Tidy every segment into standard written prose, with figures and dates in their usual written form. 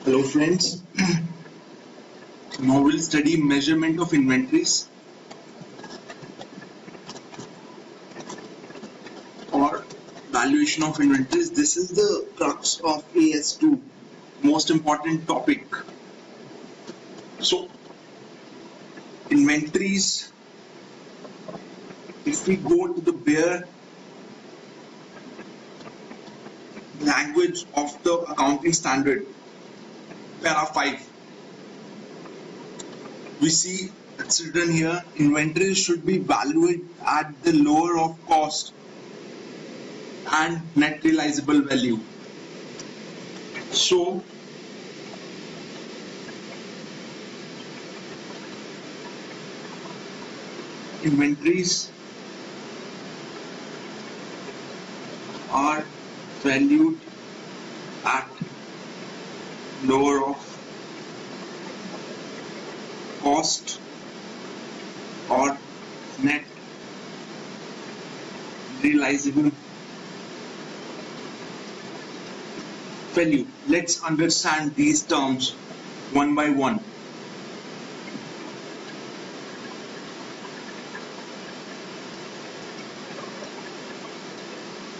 Hello friends, now we'll study measurement of inventories or valuation of inventories. This is the crux of AS2, most important topic. So inventories, if we go to the bare language of the accounting standard, para 5, we see it's written here, inventories should be valued at the lower of cost and net realizable value. So inventories are valued at lower of cost or net realizable value. Let's understand these terms one by one.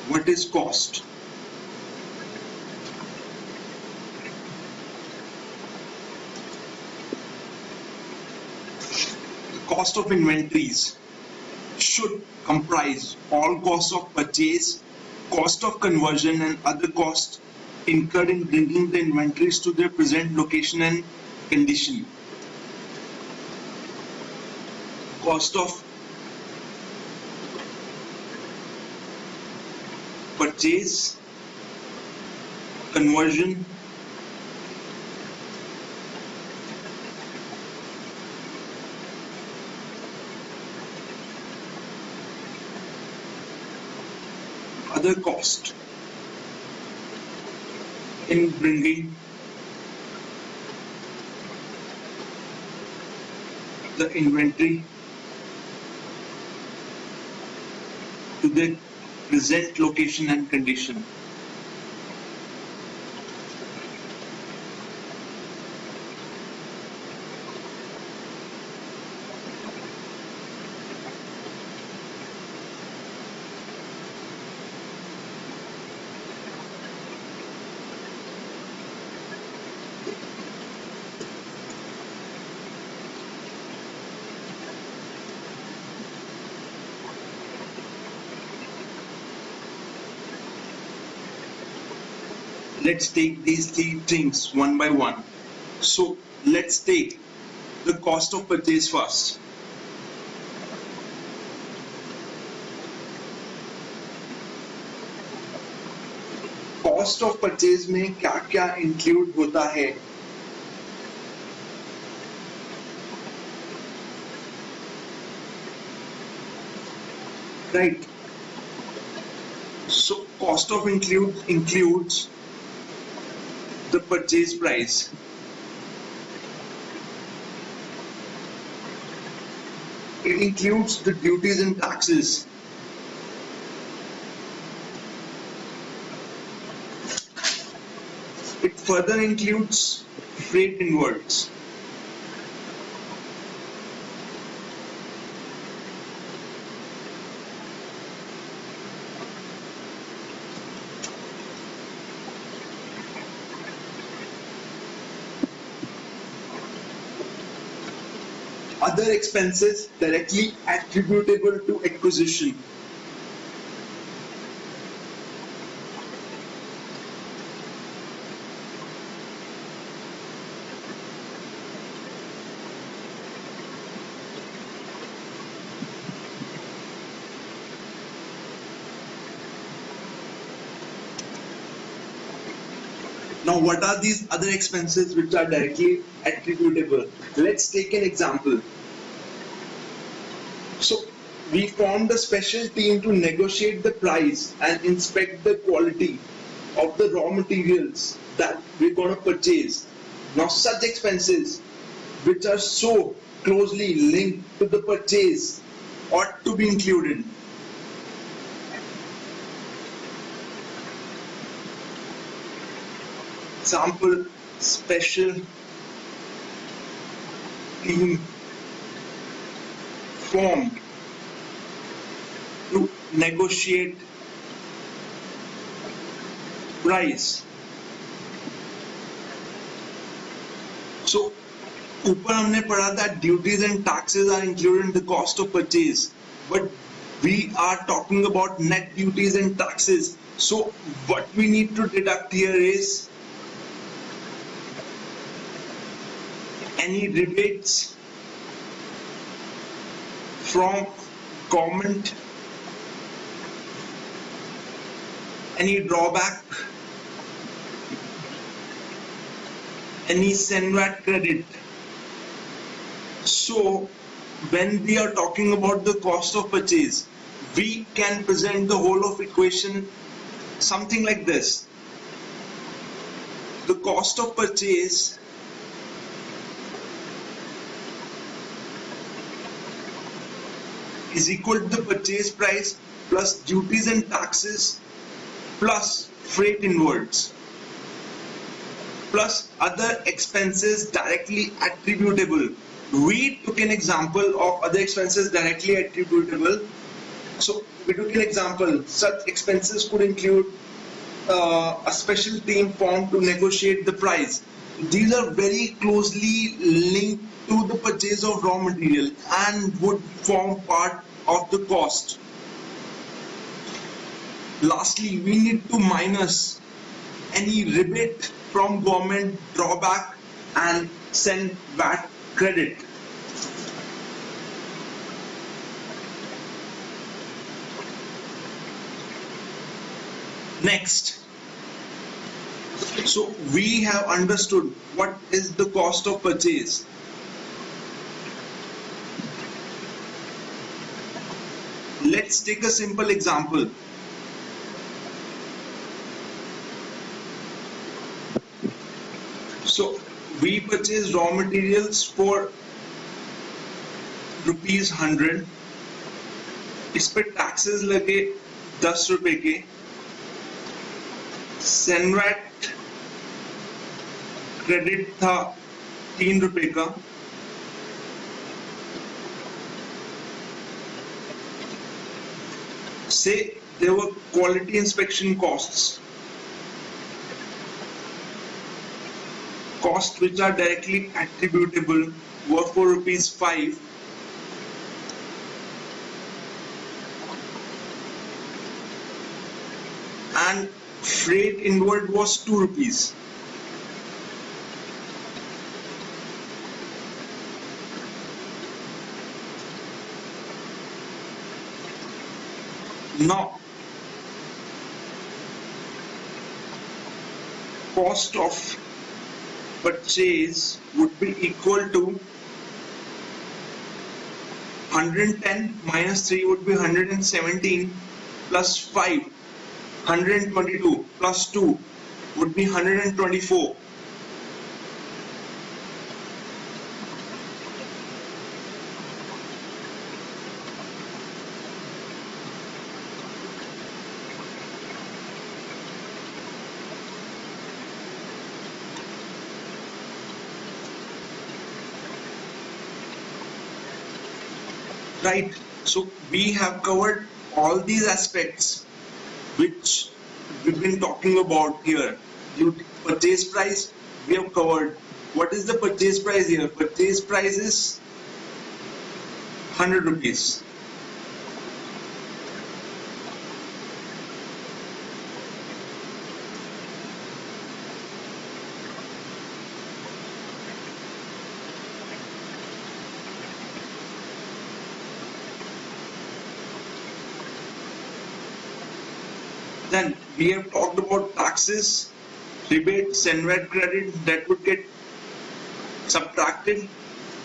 What is cost? The cost of inventories should comprise all costs of purchase, cost of conversion and other costs incurred in bringing the inventories to their present location and condition. Cost of purchase, conversion, other cost in bringing the inventory to the present location and condition. Let's take these three things one by one. So let's take the cost of purchase first. Cost of purchase में क्या क्या include होता है? Right. So cost of includes the purchase price. It includes the duties and taxes. It further includes freight inwards. Other expenses directly attributable to acquisition. Now, what are these other expenses which are directly attributable? Let's take an example. So, we formed a special team to negotiate the price and inspect the quality of the raw materials that we're going to purchase. Now, such expenses which are so closely linked to the purchase ought to be included. Example, special team formed to negotiate price. So ऊपर हमने पढ़ा that duties and taxes are included in the cost of purchase, but we are talking about net duties and taxes. So what we need to deduct here is any rebates from government, any drawback, any CAKart credit. So when we are talking about the cost of purchase, we can present the whole of equation something like this. The cost of purchase is equal to the purchase price plus duties and taxes plus freight inwards plus other expenses directly attributable. We took an example of other expenses directly attributable. So we took an example. Such expenses could include a special team formed to negotiate the price. These are very closely linked to the purchase of raw material and would form part of the cost. Lastly, we need to minus any rebate from government, drawback and send VAT credit. Next, so we have understood what is the cost of purchase. Let's take a simple example. So we purchase raw materials for ₹100. इस पे taxes लगे ₹10 के. CAKart credit था ₹3 का. Say there were quality inspection costs which are directly attributable were for ₹5. And freight inward was ₹2. Now, cost of purchase would be equal to 110 minus 3 would be 117 plus 5, 122 plus 2 would be 124. Right, so we have covered all these aspects which we've been talking about here. Purchase price we have covered. What is the purchase price here? Purchase price is ₹100. Then we have talked about taxes, rebates, and VAT credit that would get subtracted.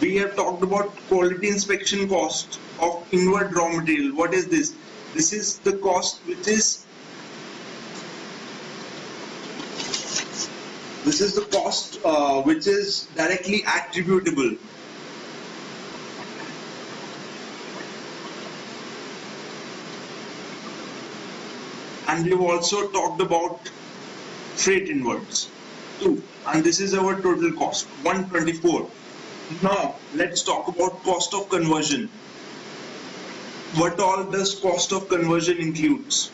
We have talked about quality inspection cost of inward raw material. What is this? This is the cost which is directly attributable. And we've also talked about freight inwards. 2, and this is our total cost 124. Now let's talk about cost of conversion. What all does cost of conversion includes?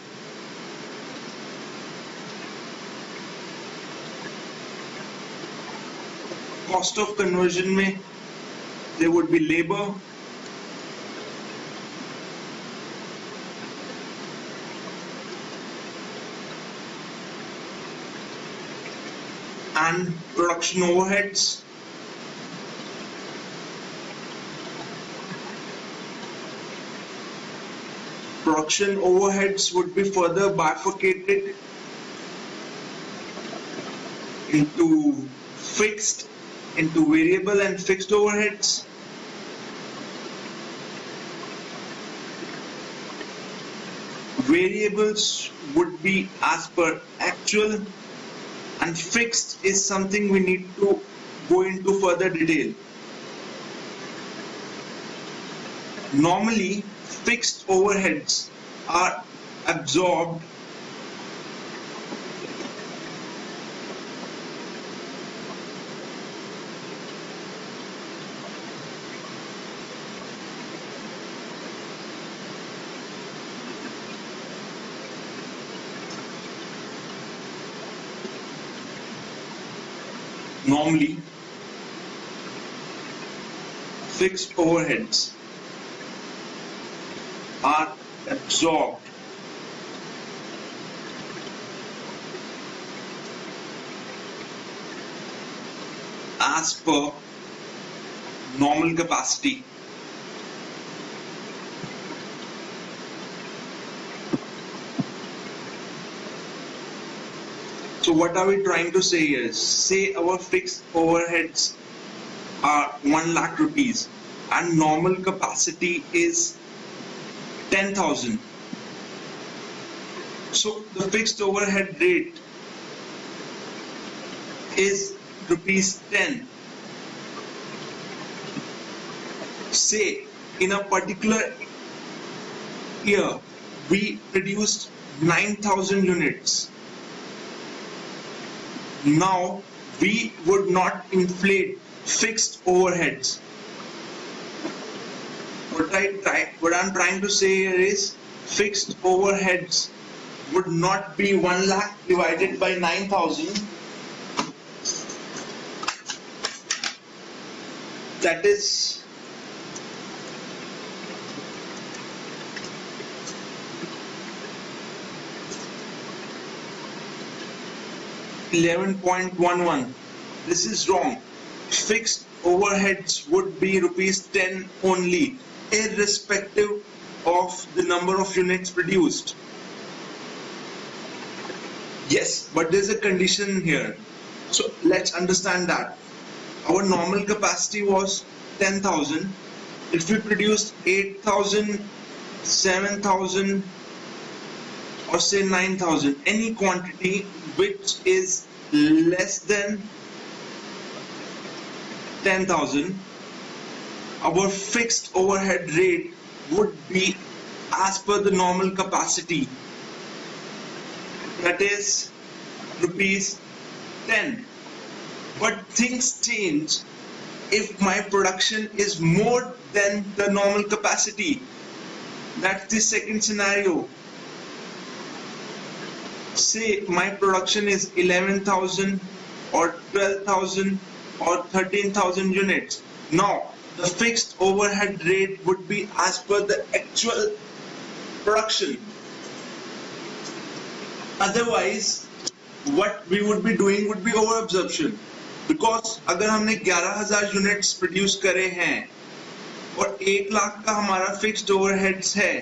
Cost of conversion में there would be labor, and production overheads. Production overheads would be further bifurcated into fixed, into variable and fixed overheads. Variables would be as per actual, and fixed is something we need to go into further detail. Normally, fixed overheads are absorbed normally fixed overheads are absorbed as per normal capacity. So what are we trying to say here? Say our fixed overheads are 1 lakh rupees and normal capacity is 10,000. So the fixed overhead rate is rupees 10. Say in a particular year we produced 9,000 units. Now we would not inflate fixed overheads. What I'm trying to say here is fixed overheads would not be 1 lakh divided by 9,000. That is 11.11. This is wrong. Fixed overheads would be rupees 10 only, irrespective of the number of units produced. Yes, but there's a condition here. So let's understand that. Our normal capacity was 10,000. If we produced 8,000, 7,000, or say 9,000, any quantity which is less than 10,000, our fixed overhead rate would be as per the normal capacity, that is rupees 10. But things change if my production is more than the normal capacity. That's the second scenario. Say my production is 11,000 or 12,000 or 13,000 units. Now the fixed overhead rate would be as per the actual production. Otherwise what we would be doing would be over absorption, because अगर हमने 11,000 units produce करे हैं और 1 लाख का हमारा fixed overheads है,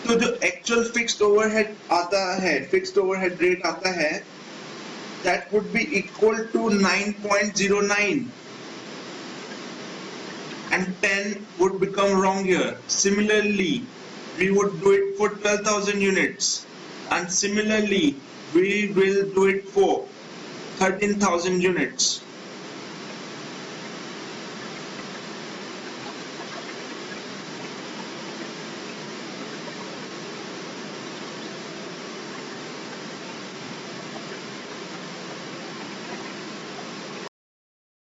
तो जो एक्चुअल फिक्स्ड ओवरहेड आता है, फिक्स्ड ओवरहेड रेट आता है, that would be equal to 9.09, and 10 would become wrong here. Similarly, we would do it for 12,000 units, and similarly we will do it for 13,000 units.